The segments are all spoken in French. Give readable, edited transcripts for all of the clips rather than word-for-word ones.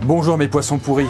Bonjour mes poissons pourris.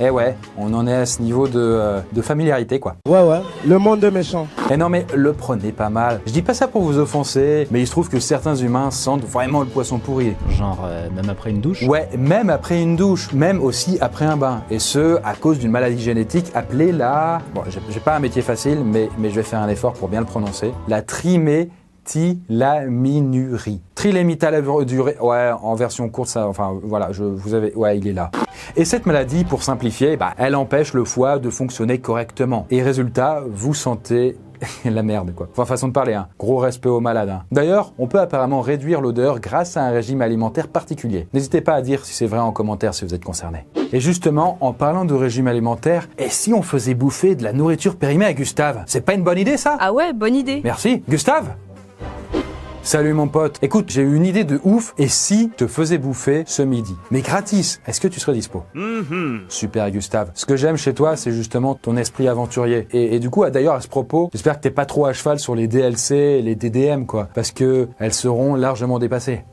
Eh ouais, on en est à ce niveau de familiarité quoi. Ouais, le monde est méchant. Eh non mais le prenez pas mal. Je dis pas ça pour vous offenser, mais il se trouve que certains humains sentent vraiment le poisson pourri. Genre, même après une douche? Ouais, même après une douche, même aussi après un bain. Et ce, à cause d'une maladie génétique appelée la... Bon, j'ai pas un métier facile, mais je vais faire un effort pour bien le prononcer. La triméthylaminurie. Triméthylaminurie, ouais, en version courte, ça, enfin, voilà, ouais, il est là. Et cette maladie, pour simplifier, elle empêche le foie de fonctionner correctement. Et résultat, vous sentez la merde, quoi. Enfin, façon de parler, hein. Gros respect aux malades, hein. D'ailleurs, on peut apparemment réduire l'odeur grâce à un régime alimentaire particulier. N'hésitez pas à dire si c'est vrai en commentaire si vous êtes concerné. Et justement, en parlant de régime alimentaire, et si on faisait bouffer de la nourriture périmée à Gustave? C'est pas une bonne idée, ça? Ah ouais, bonne idée. Merci. Gustave? Salut mon pote. Écoute, j'ai eu une idée de ouf, et si je te faisais bouffer ce midi? Mais gratis, est-ce que tu serais dispo? Super Gustave. Ce que j'aime chez toi, c'est justement ton esprit aventurier. Et du coup, d'ailleurs à ce propos, j'espère que t'es pas trop à cheval sur les DLC et les DDM quoi, parce que elles seront largement dépassées.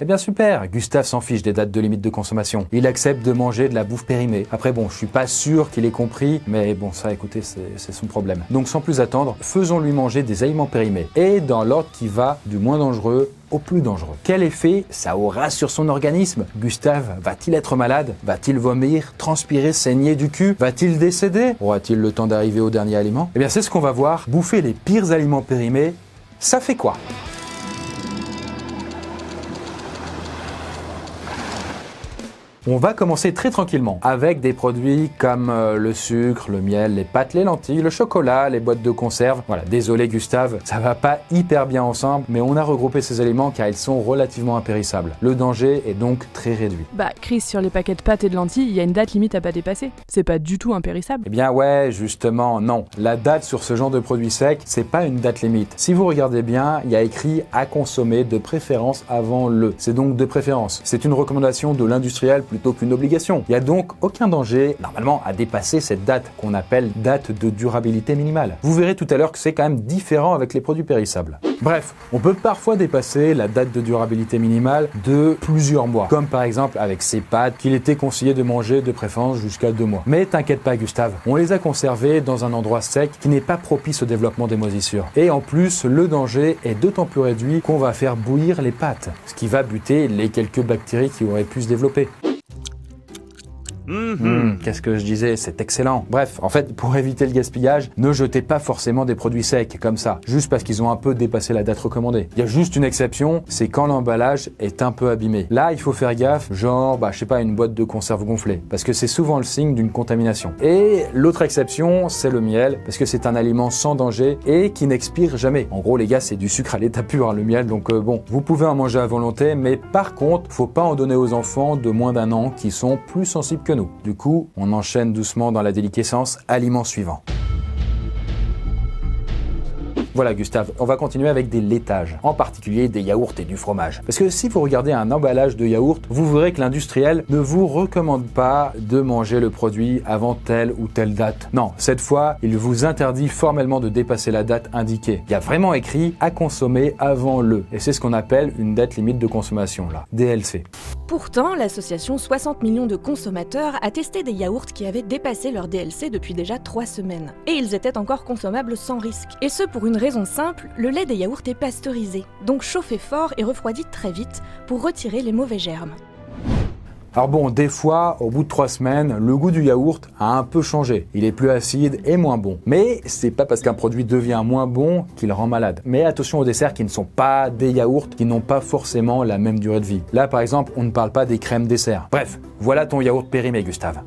Eh bien super, Gustave s'en fiche des dates de limite de consommation. Il accepte de manger de la bouffe périmée. Après bon, je suis pas sûr qu'il ait compris, mais bon ça écoutez, c'est son problème. Donc sans plus attendre, faisons-lui manger des aliments périmés. Et dans l'ordre qui va du moins dangereux au plus dangereux. Quel effet ça aura sur son organisme? Gustave va-t-il être malade? Va-t-il vomir, transpirer, saigner du cul? Va-t-il décéder? Aura-t-il le temps d'arriver au dernier aliment? Eh bien c'est ce qu'on va voir. Bouffer les pires aliments périmés, ça fait quoi? On va commencer très tranquillement avec des produits comme le sucre, le miel, les pâtes, les lentilles, le chocolat, les boîtes de conserve. Voilà, désolé Gustave, ça va pas hyper bien ensemble, mais on a regroupé ces éléments car ils sont relativement impérissables. Le danger est donc très réduit. Bah Chris, sur les paquets de pâtes et de lentilles, il y a une date limite à pas dépasser. C'est pas du tout impérissable. Eh bien ouais, justement, non. La date sur ce genre de produits secs, c'est pas une date limite. Si vous regardez bien, il y a écrit à consommer de préférence avant le. C'est donc de préférence. C'est une recommandation de l'industriel plutôt qu'une obligation. Il n'y a donc aucun danger, normalement, à dépasser cette date qu'on appelle date de durabilité minimale. Vous verrez tout à l'heure que c'est quand même différent avec les produits périssables. Bref, on peut parfois dépasser la date de durabilité minimale de plusieurs mois, comme par exemple avec ces pâtes qu'il était conseillé de manger de préférence jusqu'à 2 mois. Mais t'inquiète pas Gustave, on les a conservées dans un endroit sec qui n'est pas propice au développement des moisissures. Et en plus, le danger est d'autant plus réduit qu'on va faire bouillir les pâtes, ce qui va buter les quelques bactéries qui auraient pu se développer. Qu'est-ce que je disais? C'est excellent. Bref, en fait, pour éviter le gaspillage, ne jetez pas forcément des produits secs comme ça, juste parce qu'ils ont un peu dépassé la date recommandée. Il y a juste une exception, c'est quand l'emballage est un peu abîmé. Là, il faut faire gaffe, genre, je sais pas, une boîte de conserve gonflée, parce que c'est souvent le signe d'une contamination. Et l'autre exception, c'est le miel, parce que c'est un aliment sans danger et qui n'expire jamais. En gros, les gars, c'est du sucre à l'état pur, hein, le miel, donc bon, vous pouvez en manger à volonté, mais par contre, faut pas en donner aux enfants de moins d'1 an qui sont plus sensibles que nous. Du coup, on enchaîne doucement dans la déliquescence, aliment suivant. Voilà Gustave, on va continuer avec des laitages, en particulier des yaourts et du fromage. Parce que si vous regardez un emballage de yaourt, vous verrez que l'industriel ne vous recommande pas de manger le produit avant telle ou telle date. Non, cette fois, il vous interdit formellement de dépasser la date indiquée. Il y a vraiment écrit à consommer avant le. Et c'est ce qu'on appelle une date limite de consommation, là, DLC. Pourtant, l'association 60 millions de consommateurs a testé des yaourts qui avaient dépassé leur DLC depuis déjà 3 semaines. Et ils étaient encore consommables sans risque. Et ce pour une raison simple, le lait des yaourts est pasteurisé, donc chauffé fort et refroidi très vite pour retirer les mauvais germes. Alors bon, des fois, au bout de 3 semaines, le goût du yaourt a un peu changé. Il est plus acide et moins bon. Mais c'est pas parce qu'un produit devient moins bon qu'il rend malade. Mais attention aux desserts qui ne sont pas des yaourts, qui n'ont pas forcément la même durée de vie. Là, par exemple, on ne parle pas des crèmes desserts. Bref, voilà ton yaourt périmé, Gustave.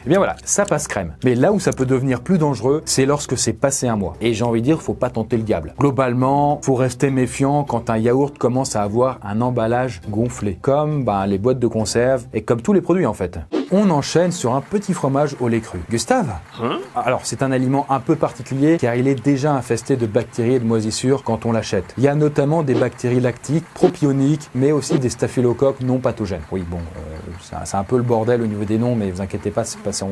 Eh bien voilà, ça passe crème. Mais là où ça peut devenir plus dangereux, c'est lorsque c'est passé 1 mois. Et j'ai envie de dire, faut pas tenter le diable. Globalement, faut rester méfiant quand un yaourt commence à avoir un emballage gonflé. Comme les boîtes de conserve et comme tous les produits en fait. On enchaîne sur un petit fromage au lait cru. Gustave? Alors c'est un aliment un peu particulier car il est déjà infesté de bactéries et de moisissures quand on l'achète. Il y a notamment des bactéries lactiques, propioniques, mais aussi des staphylocoques non pathogènes. Oui bon, c'est un peu le bordel au niveau des noms, mais vous inquiétez pas,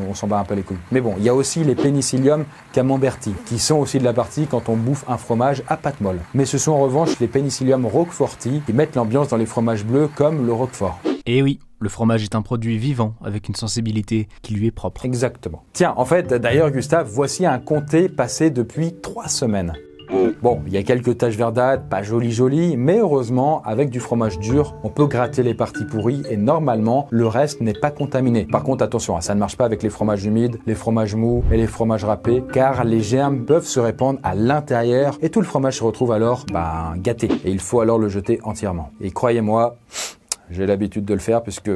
on s'en bat un peu les couilles. Mais bon, il y a aussi les Penicillium camemberti, qui sont aussi de la partie quand on bouffe un fromage à pâte molle. Mais ce sont en revanche les Penicillium roqueforti qui mettent l'ambiance dans les fromages bleus comme le roquefort. Et oui, le fromage est un produit vivant avec une sensibilité qui lui est propre. Exactement. Tiens, en fait, d'ailleurs Gustave, voici un comté passé depuis 3 semaines. Bon, il y a quelques taches verdâtres, pas jolies, mais heureusement, avec du fromage dur, on peut gratter les parties pourries et normalement, le reste n'est pas contaminé. Par contre, attention, ça ne marche pas avec les fromages humides, les fromages mous et les fromages râpés, car les germes peuvent se répandre à l'intérieur et tout le fromage se retrouve alors gâté. Et il faut alors le jeter entièrement. Et croyez-moi, j'ai l'habitude de le faire puisque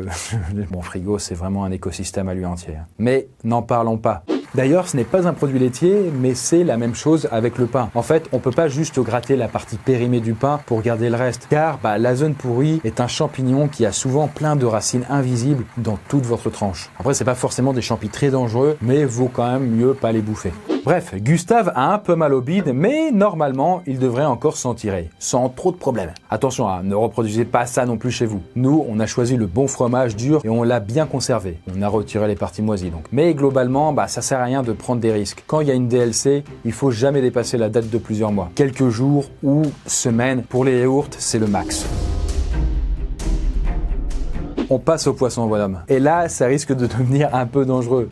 mon frigo, c'est vraiment un écosystème à lui entier. Mais n'en parlons pas. D'ailleurs, ce n'est pas un produit laitier, mais c'est la même chose avec le pain. En fait, on peut pas juste gratter la partie périmée du pain pour garder le reste, car la zone pourrie est un champignon qui a souvent plein de racines invisibles dans toute votre tranche. Après, c'est pas forcément des champignons très dangereux, mais vaut quand même mieux pas les bouffer. Bref, Gustave a un peu mal au bide, mais normalement, il devrait encore s'en tirer, sans trop de problèmes. Attention, ne reproduisez pas ça non plus chez vous. Nous, on a choisi le bon fromage dur et on l'a bien conservé. On a retiré les parties moisies donc. Mais globalement, ça sert à rien de prendre des risques. Quand il y a une DLC, il faut jamais dépasser la date de plusieurs mois. Quelques jours ou semaines, pour les yaourts, c'est le max. On passe au poisson, bonhomme. Et là, ça risque de devenir un peu dangereux.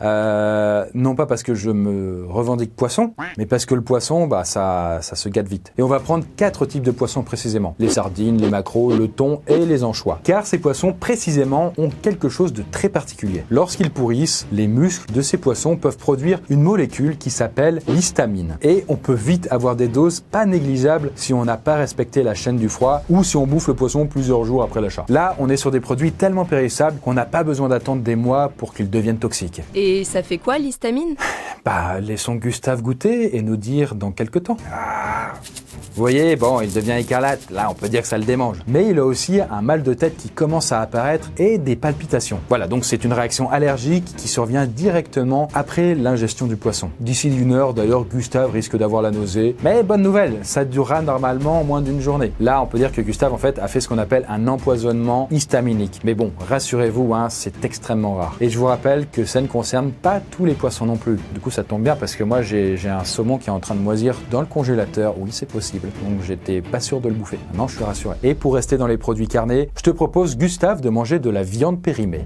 Non pas parce que je me revendique poisson, mais parce que le poisson, ça se gâte vite. Et on va prendre 4 types de poissons précisément. Les sardines, les maquereaux, le thon et les anchois. Car ces poissons, précisément, ont quelque chose de très particulier. Lorsqu'ils pourrissent, les muscles de ces poissons peuvent produire une molécule qui s'appelle l'histamine. Et on peut vite avoir des doses pas négligeables si on n'a pas respecté la chaîne du froid ou si on bouffe le poisson plusieurs jours après l'achat. Là, on est sur des produits tellement périssables qu'on n'a pas besoin d'attendre des mois pour qu'ils deviennent toxiques. Et ça fait quoi l'histamine ? Laissons Gustave goûter et nous dire dans quelques temps. Vous voyez, il devient écarlate, là on peut dire que ça le démange. Mais il a aussi un mal de tête qui commence à apparaître et des palpitations. Voilà, donc c'est une réaction allergique qui survient directement après l'ingestion du poisson. D'ici 1 heure, d'ailleurs, Gustave risque d'avoir la nausée. Mais bonne nouvelle, ça durera normalement moins d'1 journée. Là, on peut dire que Gustave, en fait, a fait ce qu'on appelle un empoisonnement histaminique. Mais bon, rassurez-vous, c'est extrêmement rare. Et je vous rappelle que ça ne concerne pas tous les poissons non plus. Du coup, ça tombe bien parce que moi, j'ai un saumon qui est en train de moisir dans le congélateur. Oui, c'est possible. Donc j'étais pas sûr de le bouffer. Maintenant je suis rassuré. Et pour rester dans les produits carnés, je te propose, Gustave, de manger de la viande périmée.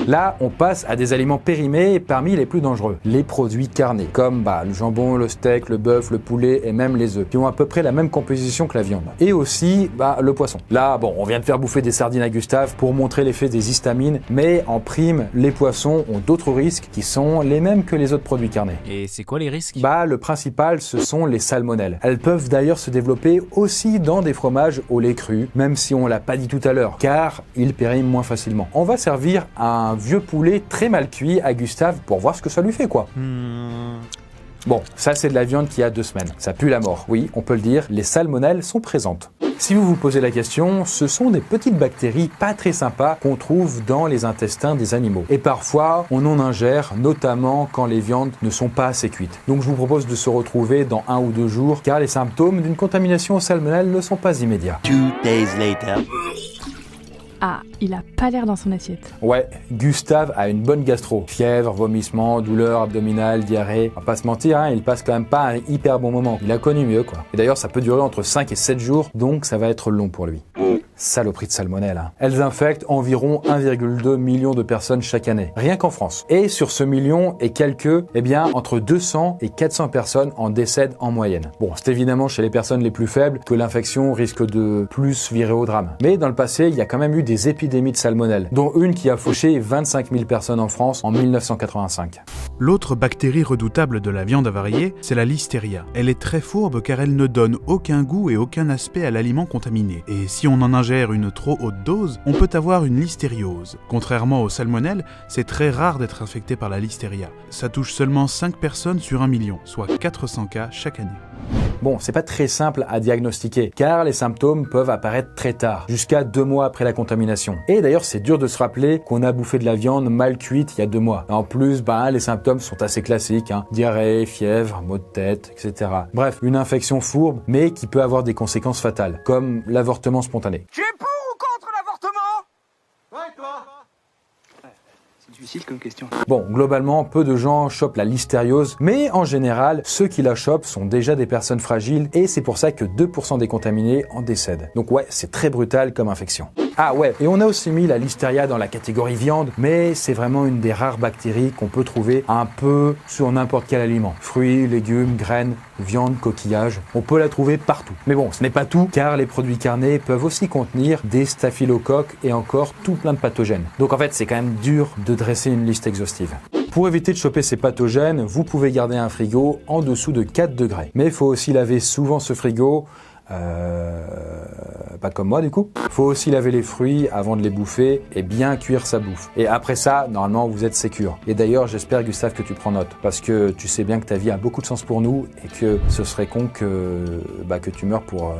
Là, on passe à des aliments périmés parmi les plus dangereux, les produits carnés, comme le jambon, le steak, le bœuf, le poulet et même les œufs, qui ont à peu près la même composition que la viande. Et aussi, le poisson. Là, on vient de faire bouffer des sardines à Gustave pour montrer l'effet des histamines, mais en prime, les poissons ont d'autres risques qui sont les mêmes que les autres produits carnés. Et c'est quoi les risques ? Le principal, ce sont les salmonelles. Elles peuvent d'ailleurs se développer aussi dans des fromages au lait cru, même si on l'a pas dit tout à l'heure, car ils périment moins facilement. On va servir un vieux poulet très mal cuit à Gustave pour voir ce que ça lui fait, quoi. Bon, ça c'est de la viande qui a 2 semaines. Ça pue la mort. Oui, on peut le dire, les salmonelles sont présentes. Si vous vous posez la question, ce sont des petites bactéries pas très sympas qu'on trouve dans les intestins des animaux. Et parfois, on en ingère, notamment quand les viandes ne sont pas assez cuites. Donc je vous propose de se retrouver dans 1 ou 2 jours, car les symptômes d'une contamination aux salmonelles ne sont pas immédiats. 2 days later. Ah, il a pas l'air dans son assiette. Ouais, Gustave a une bonne gastro. Fièvre, vomissement, douleur abdominale, diarrhée. On va pas se mentir, il passe quand même pas un hyper bon moment. Il a connu mieux, quoi. Et d'ailleurs, ça peut durer entre 5 et 7 jours, donc ça va être long pour lui. Saloperie de salmonelle. Elles infectent environ 1,2 million de personnes chaque année, rien qu'en France. Et sur ce million et quelques, entre 200 et 400 personnes en décèdent en moyenne. Bon, c'est évidemment chez les personnes les plus faibles que l'infection risque de plus virer au drame. Mais dans le passé, il y a quand même eu des épidémies de salmonelle, dont une qui a fauché 25 000 personnes en France en 1985. L'autre bactérie redoutable de la viande avariée, c'est la listeria. Elle est très fourbe car elle ne donne aucun goût et aucun aspect à l'aliment contaminé. Et si on en ingère une trop haute dose, on peut avoir une listériose. Contrairement aux salmonelles, c'est très rare d'être infecté par la listeria. Ça touche seulement 5 personnes sur 1 million, soit 400 cas chaque année. Bon, c'est pas très simple à diagnostiquer, car les symptômes peuvent apparaître très tard, jusqu'à 2 mois après la contamination. Et d'ailleurs, c'est dur de se rappeler qu'on a bouffé de la viande mal cuite il y a 2 mois. En plus, les symptômes sont assez classiques, diarrhée, fièvre, maux de tête, etc. Bref, une infection fourbe, mais qui peut avoir des conséquences fatales, comme l'avortement spontané. Tu es pour ou contre l'avortement ? C'est difficile comme question. Bon, globalement, peu de gens chopent la listériose, mais en général, ceux qui la chopent sont déjà des personnes fragiles et c'est pour ça que 2% des contaminés en décèdent. Donc ouais, c'est très brutal comme infection. Ah ouais, et on a aussi mis la listeria dans la catégorie viande, mais c'est vraiment une des rares bactéries qu'on peut trouver un peu sur n'importe quel aliment. Fruits, légumes, graines, viande, coquillages, on peut la trouver partout. Mais bon, ce n'est pas tout, car les produits carnés peuvent aussi contenir des staphylocoques et encore tout plein de pathogènes. Donc en fait, c'est quand même dur de dresser une liste exhaustive. Pour éviter de choper ces pathogènes, vous pouvez garder un frigo en dessous de 4 degrés. Mais il faut aussi laver souvent ce frigo, pas comme moi du coup. Faut aussi laver les fruits avant de les bouffer et bien cuire sa bouffe. Et après ça, normalement, vous êtes sécure. Et d'ailleurs, j'espère, Gustave, que tu prends note. Parce que tu sais bien que ta vie a beaucoup de sens pour nous et que ce serait con que tu meurs pour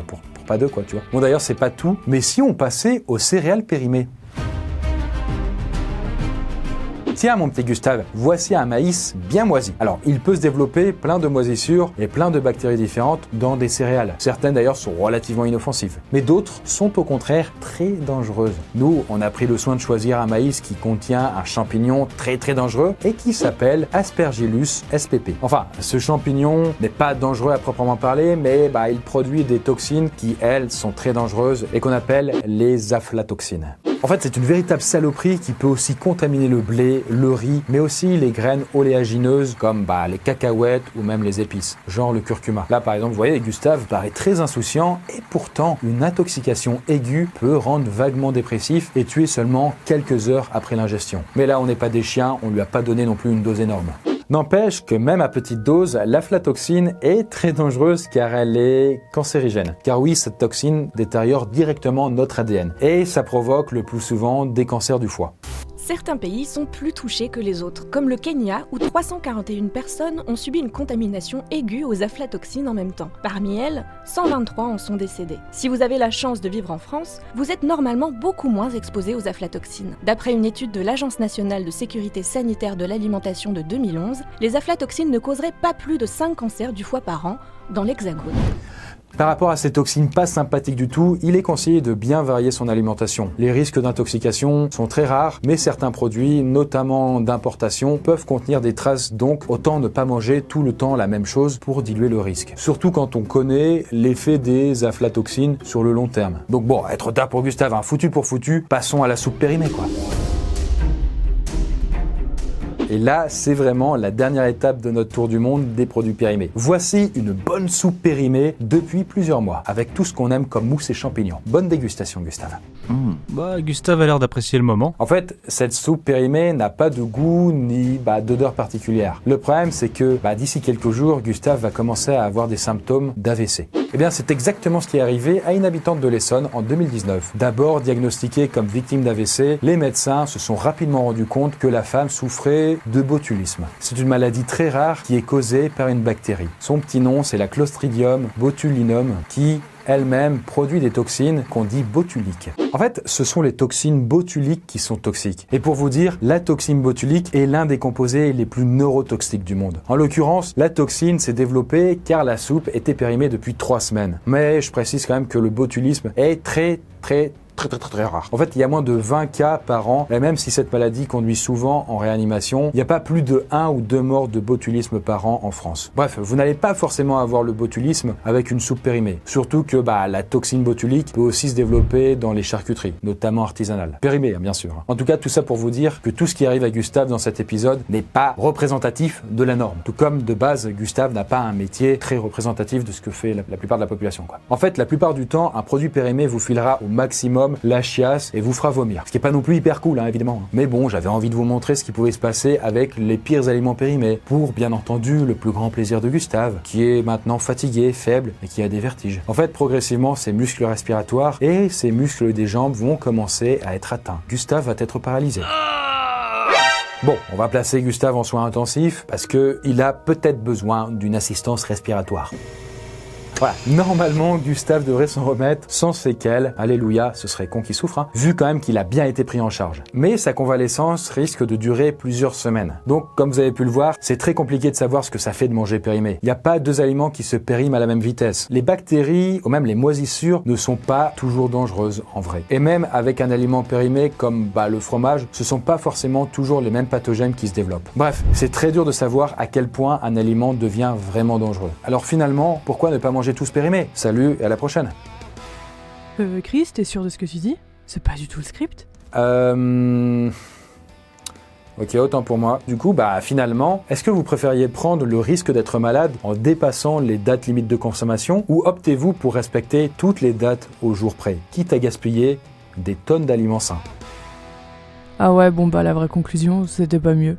pas deux, quoi, tu vois. Bon, d'ailleurs, c'est pas tout. Mais si on passait aux céréales périmées? Tiens mon petit Gustave, voici un maïs bien moisi. Alors il peut se développer plein de moisissures et plein de bactéries différentes dans des céréales. Certaines d'ailleurs sont relativement inoffensives, mais d'autres sont au contraire très dangereuses. Nous, on a pris le soin de choisir un maïs qui contient un champignon très dangereux et qui s'appelle Aspergillus spp. Enfin, ce champignon n'est pas dangereux à proprement parler, mais il produit des toxines qui, elles, sont très dangereuses et qu'on appelle les aflatoxines. En fait, c'est une véritable saloperie qui peut aussi contaminer le blé, le riz, mais aussi les graines oléagineuses comme les cacahuètes ou même les épices, genre le curcuma. Là, par exemple, vous voyez, Gustave paraît très insouciant et pourtant, une intoxication aiguë peut rendre vaguement dépressif et tuer seulement quelques heures après l'ingestion. Mais là, on n'est pas des chiens, on lui a pas donné non plus une dose énorme. N'empêche que même à petite dose, l'aflatoxine est très dangereuse car elle est cancérigène. Car oui, cette toxine détériore directement notre ADN et ça provoque le plus souvent des cancers du foie. Certains pays sont plus touchés que les autres, comme le Kenya où 341 personnes ont subi une contamination aiguë aux aflatoxines en même temps. Parmi elles, 123 en sont décédés. Si vous avez la chance de vivre en France, vous êtes normalement beaucoup moins exposé aux aflatoxines. D'après une étude de l'Agence nationale de sécurité sanitaire de l'alimentation de 2011, les aflatoxines ne causeraient pas plus de 5 cancers du foie par an dans l'Hexagone. Par rapport à ces toxines pas sympathiques du tout, il est conseillé de bien varier son alimentation. Les risques d'intoxication sont très rares, mais certains produits, notamment d'importation, peuvent contenir des traces, donc autant ne pas manger tout le temps la même chose pour diluer le risque. Surtout quand on connaît l'effet des aflatoxines sur le long terme. Donc bon, être tard pour Gustave, foutu pour foutu, passons à la soupe périmée quoi. Et là, c'est vraiment la dernière étape de notre tour du monde des produits périmés. Voici une bonne soupe périmée depuis plusieurs mois, avec tout ce qu'on aime comme mousse et champignons. Bonne dégustation, Gustave. Gustave a l'air d'apprécier le moment. En fait, cette soupe périmée n'a pas de goût ni d'odeur particulière. Le problème, c'est que d'ici quelques jours, Gustave va commencer à avoir des symptômes d'AVC. Eh bien, c'est exactement ce qui est arrivé à une habitante de l'Essonne en 2019. D'abord diagnostiquée comme victime d'AVC, les médecins se sont rapidement rendus compte que la femme souffrait de botulisme. C'est une maladie très rare qui est causée par une bactérie. Son petit nom, c'est la Clostridium botulinum qui elle-même produit des toxines qu'on dit botuliques. En fait, ce sont les toxines botuliques qui sont toxiques. Et pour vous dire, la toxine botulique est l'un des composés les plus neurotoxiques du monde. En l'occurrence, la toxine s'est développée car la soupe était périmée depuis 3 semaines. Mais je précise quand même que le botulisme est très rare. En fait, il y a moins de 20 cas par an, et même si cette maladie conduit souvent en réanimation, il n'y a pas plus de 1 ou 2 morts de botulisme par an en France. Bref, vous n'allez pas forcément avoir le botulisme avec une soupe périmée. Surtout que la toxine botulique peut aussi se développer dans les charcuteries, notamment artisanales. Périmée, bien sûr. En tout cas, tout ça pour vous dire que tout ce qui arrive à Gustave dans cet épisode n'est pas représentatif de la norme. Tout comme, de base, Gustave n'a pas un métier très représentatif de ce que fait la plupart de la population, quoi. En fait, la plupart du temps, un produit périmé vous filera au maximum la chiasse et vous fera vomir. Ce qui est pas non plus hyper cool, évidemment. Mais bon, j'avais envie de vous montrer ce qui pouvait se passer avec les pires aliments périmés, pour bien entendu le plus grand plaisir de Gustave, qui est maintenant fatigué, faible et qui a des vertiges. En fait, progressivement, ses muscles respiratoires et ses muscles des jambes vont commencer à être atteints. Gustave va être paralysé. Bon, on va placer Gustave en soins intensifs parce qu'il a peut-être besoin d'une assistance respiratoire. Voilà, normalement, Gustave devrait s'en remettre sans séquelles. Alléluia, ce serait con qu'il souffre, hein, vu quand même qu'il a bien été pris en charge. Mais sa convalescence risque de durer plusieurs semaines. Donc, comme vous avez pu le voir, c'est très compliqué de savoir ce que ça fait de manger périmé. Il n'y a pas deux aliments qui se périment à la même vitesse. Les bactéries, ou même les moisissures, ne sont pas toujours dangereuses en vrai. Et même avec un aliment périmé comme le fromage, ce sont pas forcément toujours les mêmes pathogènes qui se développent. Bref, c'est très dur de savoir à quel point un aliment devient vraiment dangereux. Alors finalement, pourquoi ne pas manger tous périmés? Salut et à la prochaine. Chris, t'es sûr de ce que tu dis? C'est pas du tout le script? Ok, autant pour moi. Du coup, finalement, est-ce que vous préfériez prendre le risque d'être malade en dépassant les dates limites de consommation ou optez-vous pour respecter toutes les dates au jour près, quitte à gaspiller des tonnes d'aliments sains? Ah ouais, bon la vraie conclusion, c'était pas mieux.